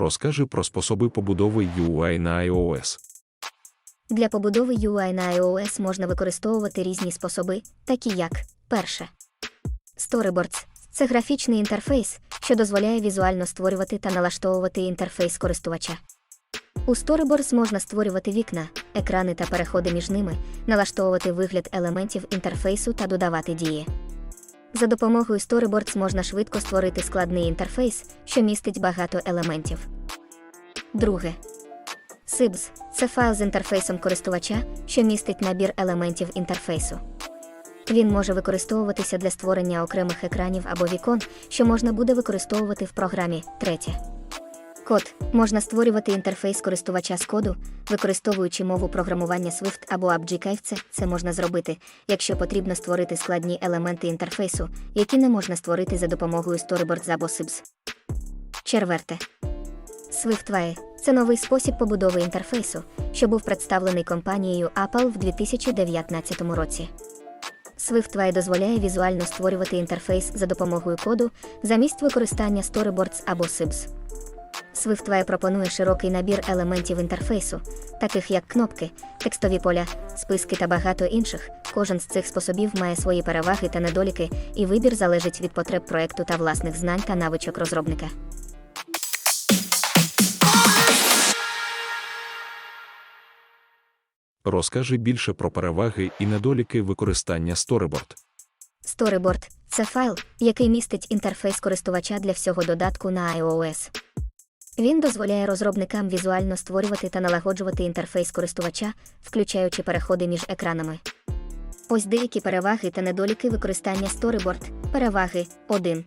Розкажи про способи побудови UI на iOS. Для побудови UI на iOS можна використовувати різні способи, такі як: перше. Storyboards – це графічний інтерфейс, що дозволяє візуально створювати та налаштовувати інтерфейс користувача. У Storyboards можна створювати вікна, екрани та переходи між ними, налаштовувати вигляд елементів інтерфейсу та додавати дії. За допомогою Storyboards можна швидко створити складний інтерфейс, що містить багато елементів. Друге. Sybs – це файл з інтерфейсом користувача, що містить набір елементів інтерфейсу. Він може використовуватися для створення окремих екранів або вікон, що можна буде використовувати в програмі. Третє. Код. Можна створювати інтерфейс користувача з коду, використовуючи мову програмування Swift або Objective-C. Це можна зробити, якщо потрібно створити складні елементи інтерфейсу, які не можна створити за допомогою Storyboards або Sybs. Четверте. SwiftUI – це новий спосіб побудови інтерфейсу, що був представлений компанією Apple в 2019 році. SwiftUI дозволяє візуально створювати інтерфейс за допомогою коду, замість використання Storyboards або Sybs. SwiftUI пропонує широкий набір елементів інтерфейсу, таких як кнопки, текстові поля, списки та багато інших. Кожен з цих способів має свої переваги та недоліки, і вибір залежить від потреб проекту та власних знань та навичок розробника. Розкажи більше про переваги і недоліки використання Storyboard. Storyboard – це файл, який містить інтерфейс користувача для всього додатку на iOS. Він дозволяє розробникам візуально створювати та налагоджувати інтерфейс користувача, включаючи переходи між екранами. Ось деякі переваги та недоліки використання Storyboard. Переваги. 1.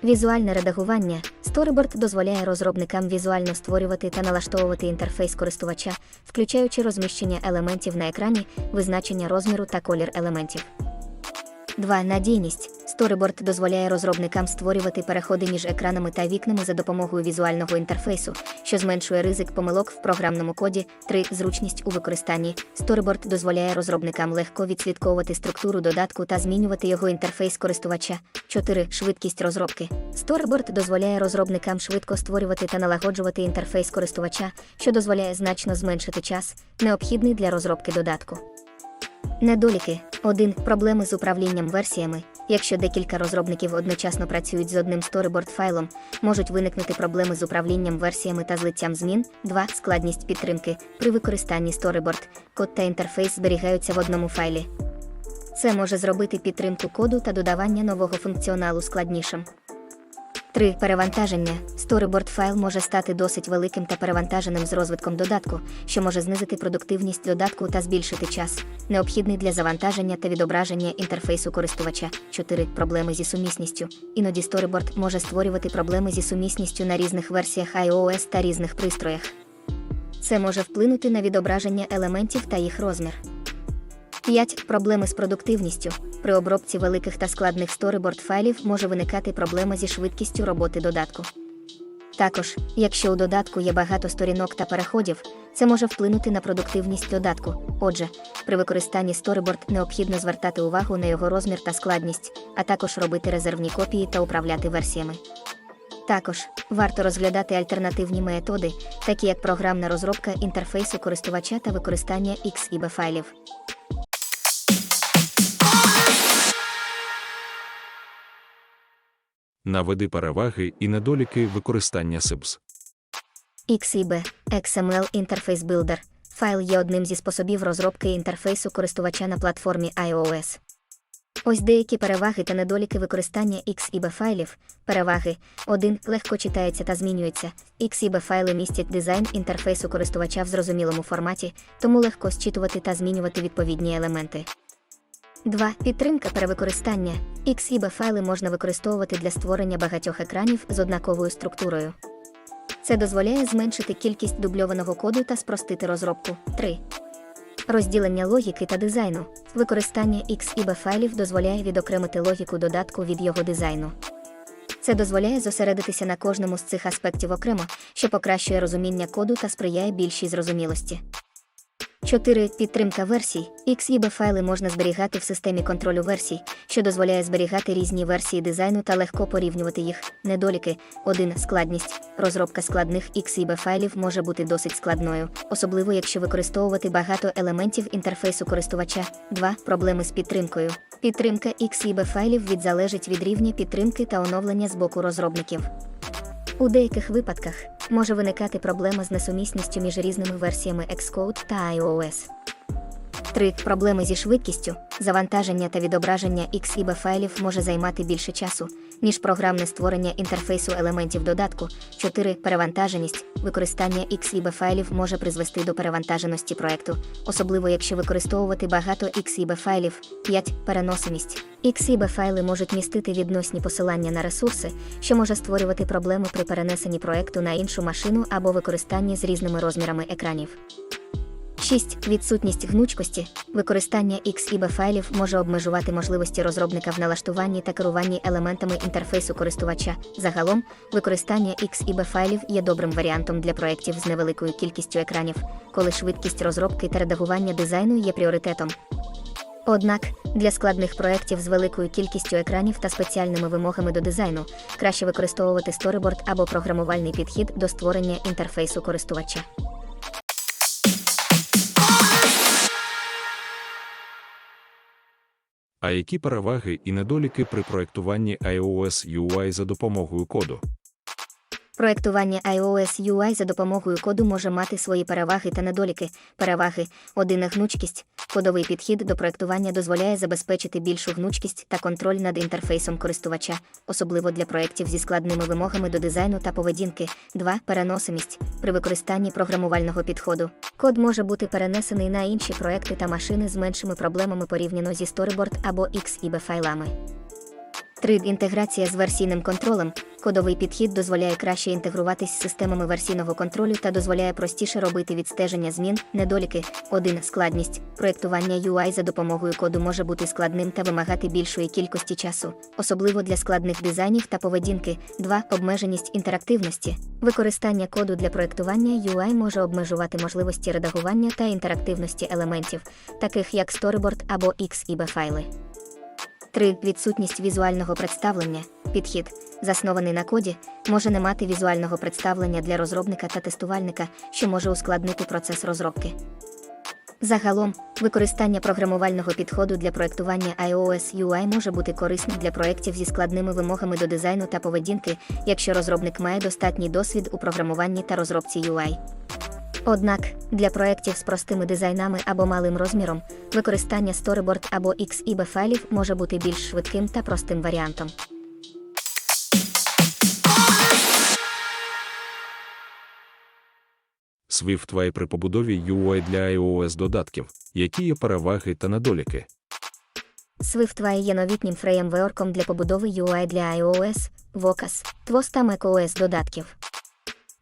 Візуальне редагування. Storyboard дозволяє розробникам візуально створювати та налаштовувати інтерфейс користувача, включаючи розміщення елементів на екрані, визначення розміру та колір елементів. 2. Надійність. Storyboard дозволяє розробникам створювати переходи між екранами та вікнами за допомогою візуального інтерфейсу, що зменшує ризик помилок в програмному коді. 3. Зручність у використанні. Storyboard дозволяє розробникам легко відслідковувати структуру додатку та змінювати його інтерфейс користувача. 4. Швидкість розробки. Storyboard дозволяє розробникам швидко створювати та налагоджувати інтерфейс користувача, що дозволяє значно зменшити час, необхідний для розробки додатку. Недоліки. 1. Проблеми з управлінням версіями. Якщо декілька розробників одночасно працюють з одним Storyboard-файлом, можуть виникнути проблеми з управлінням версіями та злиттям змін. 2. Складність підтримки. При використанні Storyboard, код та інтерфейс зберігаються в одному файлі. Це може зробити підтримку коду та додавання нового функціоналу складнішим. 3. Перевантаження. Storyboard-файл може стати досить великим та перевантаженим з розвитком додатку, що може знизити продуктивність додатку та збільшити час, необхідний для завантаження та відображення інтерфейсу користувача. 4. Проблеми зі сумісністю. Іноді Storyboard може створювати проблеми зі сумісністю на різних версіях iOS та різних пристроях. Це може вплинути на відображення елементів та їх розмір. 5. Проблеми з продуктивністю. При обробці великих та складних Storyboard-файлів може виникати проблема зі швидкістю роботи додатку. Також, якщо у додатку є багато сторінок та переходів, це може вплинути на продуктивність додатку. Отже, при використанні Storyboard необхідно звертати увагу на його розмір та складність, а також робити резервні копії та управляти версіями. Також, варто розглядати альтернативні методи, такі як програмна розробка інтерфейсу користувача та використання XIB-файлів. Наведи переваги і недоліки використання Sybs. XIB – XML Interface Builder. Файл є одним зі способів розробки інтерфейсу користувача на платформі iOS. Ось деякі переваги та недоліки використання XIB-файлів. Переваги. 1. Легко читається та змінюється. XIB-файли містять дизайн інтерфейсу користувача в зрозумілому форматі, тому легко зчитувати та змінювати відповідні елементи. 2. Підтримка перевикористання. XIB-файли можна використовувати для створення багатьох екранів з однаковою структурою. Це дозволяє зменшити кількість дубльованого коду та спростити розробку. 3. Розділення логіки та дизайну. Використання XIB-файлів дозволяє відокремити логіку додатку від його дизайну. Це дозволяє зосередитися на кожному з цих аспектів окремо, що покращує розуміння коду та сприяє більшій зрозумілості. 4. Підтримка версій. XIB файли можна зберігати в системі контролю версій, що дозволяє зберігати різні версії дизайну та легко порівнювати їх. Недоліки. 1. Складність. Розробка складних XIB файлів може бути досить складною, особливо якщо використовувати багато елементів інтерфейсу користувача. 2. Проблеми з підтримкою. Підтримка XIB файлів залежить від рівня підтримки та оновлення з боку розробників. У деяких випадках може виникати проблема з несумісністю між різними версіями Xcode та iOS. 3. Проблеми зі швидкістю. Завантаження та відображення XIB файлів може займати більше часу, ніж програмне створення інтерфейсу елементів додатку. 4. Перевантаженість. Використання XIB файлів може призвести до перевантаженості проекту, особливо якщо використовувати багато XIB файлів. 5. Переносимість. XIB файли можуть містити відносні посилання на ресурси, що може створювати проблеми при перенесенні проекту на іншу машину або використанні з різними розмірами екранів. 6. Відсутність гнучкості. Використання XIB файлів може обмежувати можливості розробника в налаштуванні та керуванні елементами інтерфейсу користувача. Загалом, використання XIB файлів є добрим варіантом для проєктів з невеликою кількістю екранів, коли швидкість розробки та редагування дизайну є пріоритетом. Однак, для складних проєктів з великою кількістю екранів та спеціальними вимогами до дизайну, краще використовувати сторіборд або програмувальний підхід до створення інтерфейсу користувача. А які переваги і недоліки при проєктуванні iOS UI за допомогою коду? Проєктування iOS UI за допомогою коду може мати свої переваги та недоліки. Переваги. 1. Гнучкість. Кодовий підхід до проєктування дозволяє забезпечити більшу гнучкість та контроль над інтерфейсом користувача, особливо для проєктів зі складними вимогами до дизайну та поведінки. 2. Переносимість. При використанні програмувального підходу. Код може бути перенесений на інші проєкти та машини з меншими проблемами порівняно зі сторіборд або XIB файлами. 3. Інтеграція з версійним контролем. Кодовий підхід дозволяє краще інтегруватись з системами версійного контролю та дозволяє простіше робити відстеження змін. Недоліки. 1. Складність. Проєктування UI за допомогою коду може бути складним та вимагати більшої кількості часу, особливо для складних дизайнів та поведінки. 2. Обмеженість інтерактивності. Використання коду для проєктування UI може обмежувати можливості редагування та інтерактивності елементів, таких як сторіборд або XIB файли. 3. Відсутність візуального представлення. Підхід, заснований на коді, може не мати візуального представлення для розробника та тестувальника, що може ускладнити процес розробки. Загалом, використання програмувального підходу для проєктування iOS UI може бути корисним для проєктів зі складними вимогами до дизайну та поведінки, якщо розробник має достатній досвід у програмуванні та розробці UI. Однак, для проєктів з простими дизайнами або малим розміром, використання сторіборд або XIB файлів може бути більш швидким та простим варіантом. SwiftUI при побудові UI для iOS додатків. Які є переваги та недоліки? SwiftUI є новітнім фреймворком для побудови UI для iOS, WordPress, TWOS та macOS додатків.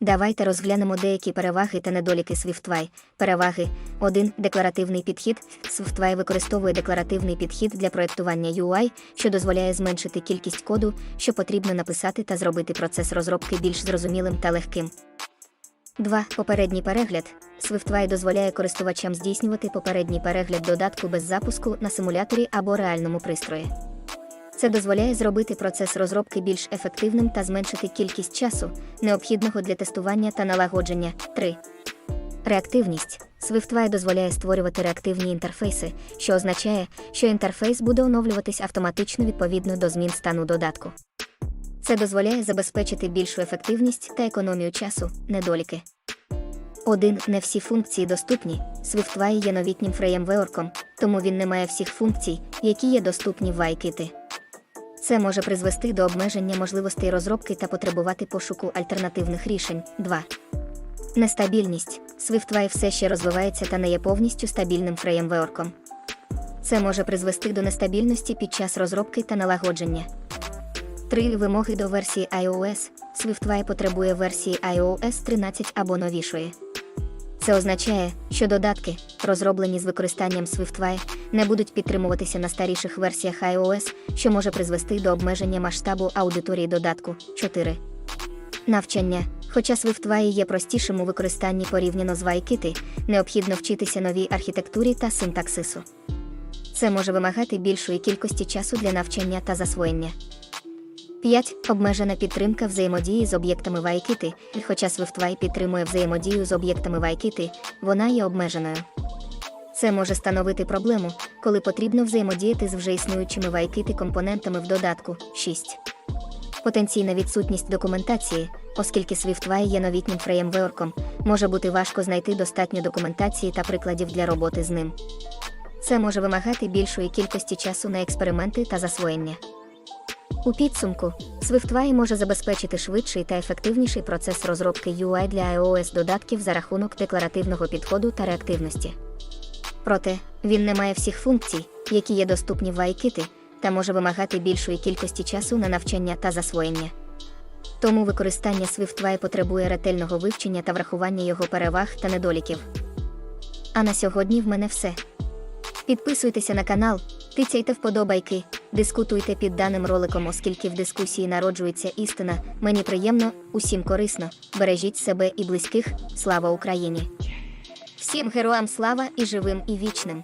Давайте розглянемо деякі переваги та недоліки SwiftUI. Переваги. 1. Декларативний підхід. SwiftUI використовує декларативний підхід для проєктування UI, що дозволяє зменшити кількість коду, що потрібно написати та зробити процес розробки більш зрозумілим та легким. 2. Попередній перегляд. SwiftUI дозволяє користувачам здійснювати попередній перегляд додатку без запуску на симуляторі або реальному пристрої. Це дозволяє зробити процес розробки більш ефективним та зменшити кількість часу, необхідного для тестування та налагодження. 3. Реактивність. SwiftUI дозволяє створювати реактивні інтерфейси, що означає, що інтерфейс буде оновлюватись автоматично відповідно до змін стану додатку. Це дозволяє забезпечити більшу ефективність та економію часу. Недоліки. 1. Не всі функції доступні. SwiftUI є новітнім фреймворком, тому він не має всіх функцій, які є доступні в iKit. Це може призвести до обмеження можливостей розробки та потребувати пошуку альтернативних рішень. 2. Нестабільність. SwiftUI все ще розвивається та не є повністю стабільним фреймворком. Це може призвести до нестабільності під час розробки та налагодження. 3. Вимоги до версії iOS. SwiftUI потребує версії iOS 13 або новішої. Це означає, що додатки, розроблені з використанням SwiftUI, не будуть підтримуватися на старіших версіях iOS, що може призвести до обмеження масштабу аудиторії додатку. 4. Навчання. Хоча SwiftUI є простішим у використанні порівняно з WiKit, необхідно вчитися новій архітектурі та синтаксису. Це може вимагати більшої кількості часу для навчання та засвоєння. 5. Обмежена підтримка взаємодії з об'єктами WiKit. Хоча SwiftUI підтримує взаємодію з об'єктами WiKit, вона є обмеженою. Це може становити проблему, коли потрібно взаємодіяти з вже існуючими WiKit-компонентами в додатку. 6. Потенційна відсутність документації. Оскільки SwiftUI є новітнім фреймворком, може бути важко знайти достатньо документації та прикладів для роботи з ним. Це може вимагати більшої кількості часу на експерименти та засвоєння. У підсумку, SwiftUI може забезпечити швидший та ефективніший процес розробки UI для iOS-додатків за рахунок декларативного підходу та реактивності. Проте, він не має всіх функцій, які є доступні в WiKit, та може вимагати більшої кількості часу на навчання та засвоєння. Тому використання SwiftUI потребує ретельного вивчення та врахування його переваг та недоліків. А на сьогодні в мене все. Підписуйтеся на канал, тицяйте вподобайки, дискутуйте під даним роликом, оскільки в дискусії народжується істина. Мені приємно, усім корисно. Бережіть себе і близьких. Слава Україні! Всім героям слава і живим і вічним!